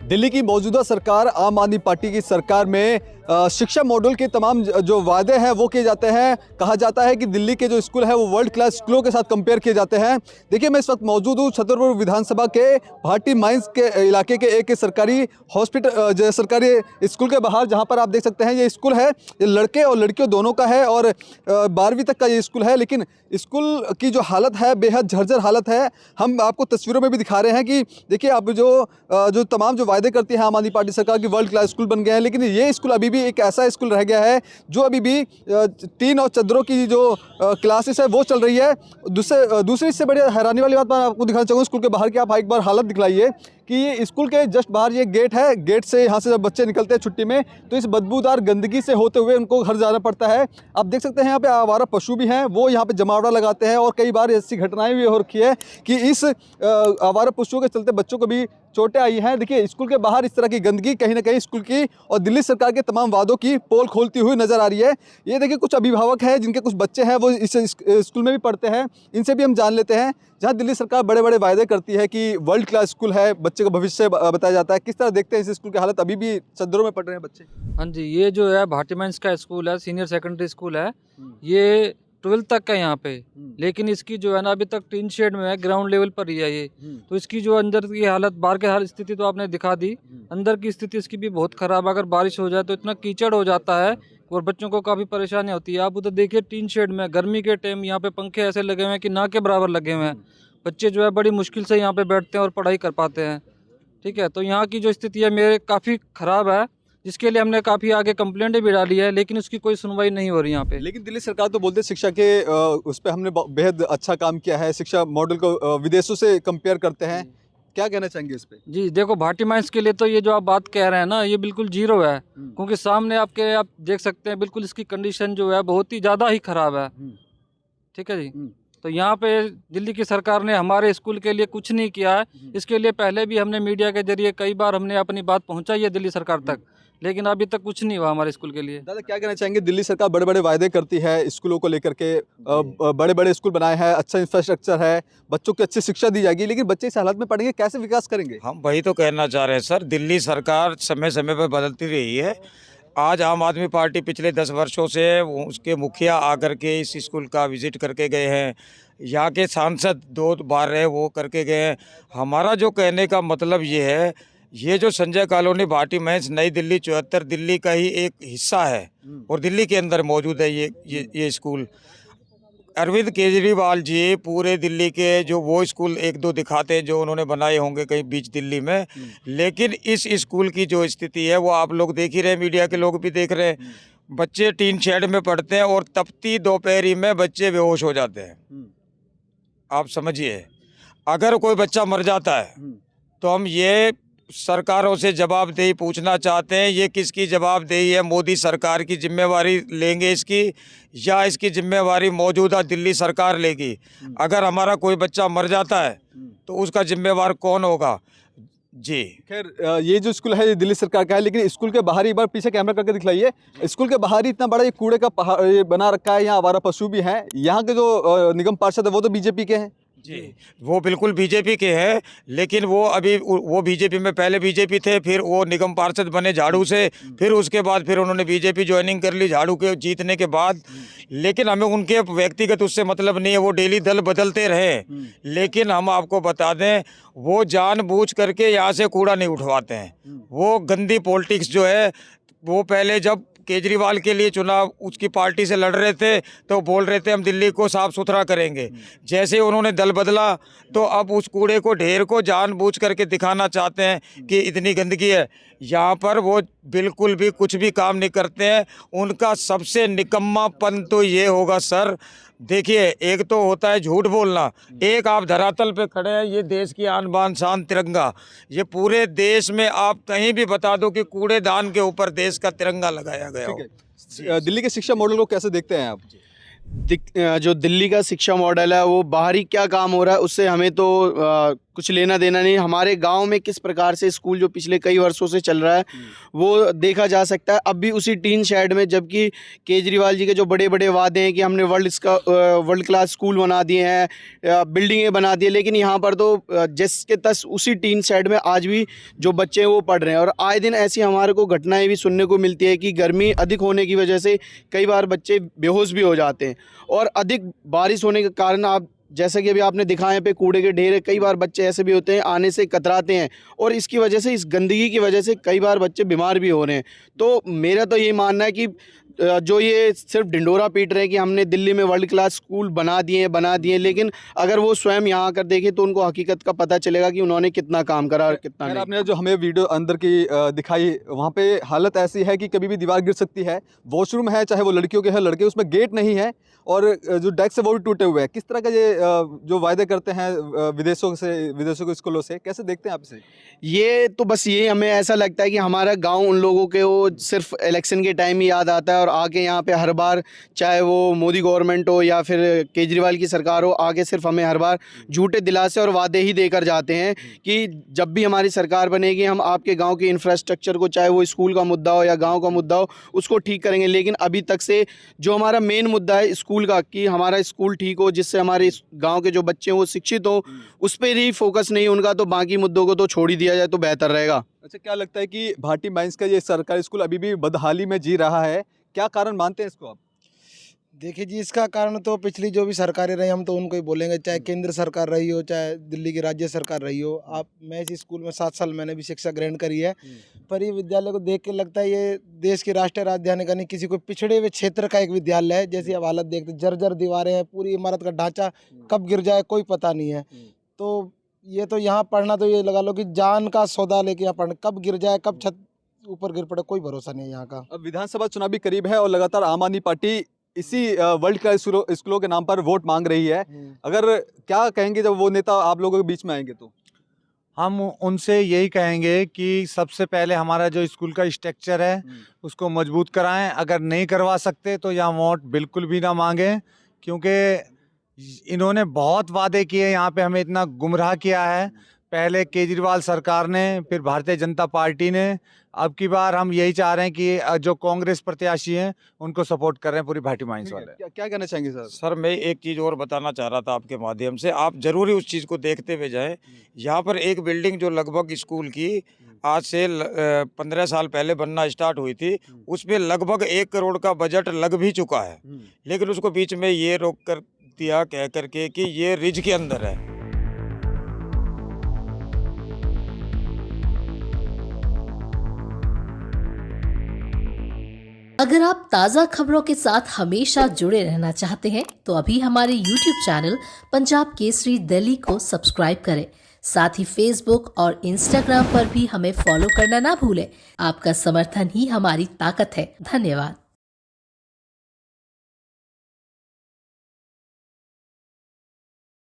दिल्ली की मौजूदा सरकार आम आदमी पार्टी की सरकार में शिक्षा मॉडल के तमाम जो वादे हैं वो किए जाते हैं। कहा जाता है कि दिल्ली के जो स्कूल है वो वर्ल्ड क्लास स्कूलों के साथ कंपेयर किए जाते हैं। देखिए, मैं इस वक्त मौजूद हूँ छतरपुर विधानसभा के भाटी माइंस के इलाके के एक सरकारी हॉस्पिटल जो सरकारी स्कूल के बाहर, जहाँ पर आप देख सकते हैं ये स्कूल है, ये लड़के और लड़कियों दोनों का है और 12वीं तक का ये स्कूल है। लेकिन स्कूल की जो हालत है बेहद झर्जर हालत है। हम आपको तस्वीरों में भी दिखा रहे हैं कि देखिए, अब जो तमाम जो वायदे करती है आम आदमी पार्टी सरकार की, वर्ल्ड क्लास स्कूल बन गए हैं, लेकिन ये स्कूल अभी भी एक ऐसा स्कूल रह गया है जो अभी भी टीन और चद्दरों की जो क्लासेस है वो चल रही है। दूसरी इससे बड़ी हैरानी वाली बात मैं आपको दिखाना चाहूँगा स्कूल के बाहर की। आप एक बार हालत दिखलाइए कि ये स्कूल के जस्ट बाहर ये गेट है। गेट से यहाँ से जब बच्चे निकलते हैं छुट्टी में तो इस बदबूदार गंदगी से होते हुए उनको घर जाना पड़ता है। आप देख सकते हैं यहाँ पे आवारा पशु भी हैं, वो यहाँ पे जमावड़ा लगाते हैं और कई बार ऐसी घटनाएं भी हो रखी है कि इस आवारा पशुओं के चलते बच्चों को भी चोटें आई हैं। देखिए, स्कूल के बाहर इस तरह की गंदगी कहीं ना कहीं स्कूल की और दिल्ली सरकार के तमाम वादों की पोल खोलती हुई नजर आ रही है। ये देखिए, कुछ अभिभावक हैं जिनके कुछ बच्चे हैं वो इस स्कूल में भी पढ़ते हैं। इनसे भी हम जान लेते हैं। जहाँ दिल्ली सरकार बड़े बड़े वायदे करती है कि वर्ल्ड क्लास स्कूल है, बच्चे का भविष्य बताया जाता है, किस तरह देखते हैं इस स्कूल की हालत? अभी भी चद्दरों में पढ़ रहे हैं बच्चे। हाँ जी, ये जो है भाटी माइंस का स्कूल है, सीनियर सेकेंडरी स्कूल है। ये 12th तक का यहाँ पे, लेकिन इसकी जो है ना अभी तक टीन शेड में है, ग्राउंड लेवल पर ही है ये। तो इसकी जो अंदर की हालत, बाहर की हाल स्थिति तो आपने दिखा दी, अंदर की स्थिति इसकी भी बहुत खराब है। अगर बारिश हो जाए तो इतना कीचड़ हो जाता है और बच्चों को काफ़ी परेशानी होती है। आप उधर देखिए, टीन शेड में गर्मी के टाइम यहाँ पे पंखे ऐसे लगे हुए हैं कि ना के बराबर लगे हुए हैं। बच्चे जो है बड़ी मुश्किल से यहाँ पे बैठते हैं और पढ़ाई कर पाते हैं। ठीक है, तो यहाँ की जो स्थिति है मेरे काफ़ी ख़राब है, जिसके लिए हमने काफ़ी आगे कंप्लेंट भी डाली है, लेकिन उसकी कोई सुनवाई नहीं हो रही यहाँ पे। लेकिन दिल्ली सरकार तो बोलते शिक्षा के उस पर हमने बेहद अच्छा काम किया है, शिक्षा मॉडल को विदेशों से कंपेयर करते हैं। क्या कहना चाहेंगे इस पे? जी देखो, भाटी माइंस के लिए तो ये जो आप बात कह रहे हैं ना, ये बिल्कुल जीरो है। क्योंकि सामने आप देख सकते हैं, बिल्कुल इसकी कंडीशन जो है बहुत ही ज़्यादा ही ख़राब है। ठीक है जी। तो यहाँ पे दिल्ली की सरकार ने हमारे स्कूल के लिए कुछ नहीं किया है। इसके लिए पहले भी हमने मीडिया के जरिए कई बार हमने अपनी बात पहुँचाई है दिल्ली सरकार तक, लेकिन अभी तक कुछ नहीं हुआ हमारे स्कूल के लिए। दादा, क्या कहना चाहेंगे? दिल्ली सरकार बड़े बड़े वायदे करती है स्कूलों को लेकर के, बड़े बड़े स्कूल बनाए हैं, अच्छा इंफ्रास्ट्रक्चर है, बच्चों को अच्छी शिक्षा दी जाएगी, लेकिन बच्चे इस हालत में पढ़ेंगे, कैसे विकास करेंगे? हम वही तो कहना चाह रहे हैं सर, दिल्ली सरकार समय समय पर बदलती रही है। आज आम आदमी पार्टी पिछले 10 वर्षों से उसके मुखिया आकर के इस स्कूल का विजिट करके गए हैं, यहाँ के सांसद 2 बार रहे वो करके गए हैं। हमारा जो कहने का मतलब ये है, ये जो संजय कॉलोनी भाटी माइंस नई दिल्ली 74 दिल्ली का ही एक हिस्सा है और दिल्ली के अंदर मौजूद है ये स्कूल। अरविंद केजरीवाल जी पूरे दिल्ली के जो वो स्कूल 1-2 दिखाते हैं जो उन्होंने बनाए होंगे कहीं बीच दिल्ली में, लेकिन इस स्कूल की जो स्थिति है वो आप लोग देख ही रहे हैं, मीडिया के लोग भी देख रहे हैं। बच्चे टीन शेड में पढ़ते हैं और तपती दोपहरी में बच्चे बेहोश हो जाते हैं। आप समझिए, अगर कोई बच्चा मर जाता है तो हम ये सरकारों से जवाबदेही पूछना चाहते हैं, ये किसकी जवाबदेही है? मोदी सरकार की जिम्मेवारी लेंगे इसकी, या इसकी जिम्मेवारी मौजूदा दिल्ली सरकार लेगी? अगर हमारा कोई बच्चा मर जाता है तो उसका जिम्मेवार कौन होगा? जी खैर, ये जो स्कूल है ये दिल्ली सरकार का है, लेकिन स्कूल के बाहर एक बार पीछे कैमरा करके दिखलाइए। स्कूल के बाहर ही इतना बड़ा ये कूड़े का पहाड़ ये बना रखा है, यहाँ आवारा पशु भी हैं। यहाँ के जो निगम पार्षद है वो तो बीजेपी के हैं। जी, वो बिल्कुल बीजेपी के हैं, लेकिन वो अभी वो बीजेपी में पहले बीजेपी थे, फिर वो निगम पार्षद बने झाड़ू से, फिर उसके बाद फिर उन्होंने बीजेपी ज्वाइनिंग कर ली झाड़ू के जीतने के बाद। लेकिन हमें उनके व्यक्तिगत उससे मतलब नहीं है, वो डेली दल बदलते रहे, लेकिन हम आपको बता दें वो जानबूझ करके यहाँ से कूड़ा नहीं उठवाते हैं। वो गंदी पॉलिटिक्स जो है, वो पहले जब केजरीवाल के लिए चुनाव उसकी पार्टी से लड़ रहे थे तो बोल रहे थे हम दिल्ली को साफ सुथरा करेंगे। जैसे ही उन्होंने दल बदला तो अब उस कूड़े को ढेर को जानबूझ करके दिखाना चाहते हैं कि इतनी गंदगी है। यहाँ पर वो बिल्कुल भी कुछ भी काम नहीं करते हैं। उनका सबसे निकम्मापन तो ये होगा सर, देखिए, एक तो होता है झूठ बोलना, एक आप धरातल पे खड़े हैं, ये देश की आन बान शान तिरंगा, ये पूरे देश में आप कहीं भी बता दो कि कूड़ेदान के ऊपर देश का तिरंगा लगाया गया हो। दिल्ली के शिक्षा मॉडल को कैसे देखते हैं आप? जो दिल्ली का शिक्षा मॉडल है वो बाहरी क्या काम हो रहा है उससे हमें तो कुछ लेना देना नहीं। हमारे गांव में किस प्रकार से स्कूल जो पिछले कई वर्षों से चल रहा है वो देखा जा सकता है। अब भी उसी टीन शेड में, जबकि केजरीवाल जी के जो बड़े बड़े वादे हैं कि हमने वर्ल्ड क्लास स्कूल बना दिए हैं, बिल्डिंगें बना दी है, लेकिन यहाँ पर तो जिसके तस उसी टीन शेड में आज भी जो बच्चे हैं वो पढ़ रहे हैं। और आए दिन ऐसी हमारे को घटनाएं भी सुनने को मिलती है कि गर्मी अधिक होने की वजह से कई बार बच्चे बेहोश भी हो जाते हैं, और अधिक बारिश होने के कारण आप जैसे कि अभी आपने दिखाए पे कूड़े के ढेर है, कई बार बच्चे ऐसे भी होते हैं आने से कतराते हैं, और इसकी वजह से, इस गंदगी की वजह से कई बार बच्चे बीमार भी हो रहे हैं। तो मेरा तो ये मानना है कि जो ये सिर्फ ढिंडोरा पीट रहे हैं कि हमने दिल्ली में वर्ल्ड क्लास स्कूल बना दिए, लेकिन अगर वो स्वयं यहाँ आकर देखें तो उनको हकीकत का पता चलेगा कि उन्होंने कितना काम करा और कितना नहीं। आपने जो हमें वीडियो अंदर की दिखाई, वहाँ पे हालत ऐसी है कि कभी भी दीवार गिर सकती है। वॉशरूम है, चाहे वो लड़कियों के हैं लड़के, उसमें गेट नहीं है, और जो डेस्क है वो भी टूटे हुए हैं। किस तरह का ये जो वायदे करते हैं विदेशों के स्कूलों से, कैसे देखते हैं आप इसे? ये तो बस ये हमें ऐसा लगता है कि हमारा गांव उन लोगों के वो सिर्फ इलेक्शन के टाइम ही याद आता है, और आके यहाँ पे हर बार, चाहे वो मोदी गवर्नमेंट हो या फिर केजरीवाल की सरकार हो, आगे सिर्फ हमें हर बार झूठे दिलासे और वादे ही देकर जाते हैं कि जब भी हमारी सरकार बनेगी हम आपके गांव के इंफ्रास्ट्रक्चर को, चाहे वो स्कूल का मुद्दा हो या गांव का मुद्दा हो, उसको ठीक करेंगे। लेकिन अभी तक से जो हमारा मेन मुद्दा है स्कूल का, कि हमारा स्कूल ठीक हो जिससे हमारे गाँव के जो बच्चे हैं वो शिक्षित हो, उस पर ही फोकस नहीं उनका, तो बाकी मुद्दों को तो छोड़ ही दिया जाए तो बेहतर रहेगा। अच्छा, क्या लगता है कि भाटी माइंस का ये सरकारी स्कूल अभी भी बदहाली में जी रहा है? क्या कारण मानते हैं इसको आप? देखिए जी, इसका कारण तो पिछली जो भी सरकारें रही हम तो उनको ही बोलेंगे, चाहे केंद्र सरकार रही हो चाहे दिल्ली की राज्य सरकार रही हो। मैं इस स्कूल में 7 साल मैंने भी शिक्षा ग्रहण करी है, पर ये विद्यालय को देख के लगता है ये देश की राष्ट्रीय राजधानी का नहीं, किसी को पिछड़े हुए क्षेत्र का एक विद्यालय है। जैसी अब हालत देखते, जर्जर दीवारें हैं, पूरी इमारत का ढांचा कब गिर जाए कोई पता नहीं है। तो ये तो यहाँ पढ़ना तो ये लगा लो कि जान का सौदा लेके यहाँ पढ़ना, कब गिर जाए कब छत ऊपर गिर पड़े कोई भरोसा नहीं है यहाँ का। अब विधानसभा चुनाव भी करीब है और लगातार आम आदमी पार्टी इसी वर्ल्ड क्लास स्कूलों के नाम पर वोट मांग रही है। अगर क्या कहेंगे जब वो नेता आप लोगों के बीच में आएंगे तो? हम उनसे यही कहेंगे कि सबसे पहले हमारा जो स्कूल का स्ट्रक्चर है उसको मजबूत कराएं। अगर नहीं करवा सकते तो यहाँ वोट बिल्कुल भी ना मांगें, क्योंकि इन्होंने बहुत वादे किए, यहाँ पे हमें इतना गुमराह किया है। पहले केजरीवाल सरकार ने, फिर भारतीय जनता पार्टी ने, अब की बार हम यही चाह रहे हैं कि जो कांग्रेस प्रत्याशी हैं उनको सपोर्ट कर रहे हैं पूरी भाटी माइंस वाले। क्या कहना चाहेंगे सर? सर मैं एक चीज़ और बताना चाह रहा था आपके माध्यम से, आप जरूरी उस चीज़ को देखते हुए जाएं। यहाँ पर एक बिल्डिंग जो लगभग स्कूल की आज से 15 साल पहले बनना स्टार्ट हुई थी, उसमें लगभग 1 करोड़ का बजट लग भी चुका है, लेकिन उसको बीच में ये रोक कर दिया कह करके कि ये रिज के अंदर है। अगर आप ताज़ा खबरों के साथ हमेशा जुड़े रहना चाहते हैं तो अभी हमारे YouTube चैनल पंजाब केसरी दिल्ली को सब्सक्राइब करें। साथ ही Facebook और Instagram पर भी हमें फॉलो करना ना भूलें। आपका समर्थन ही हमारी ताकत है। धन्यवाद।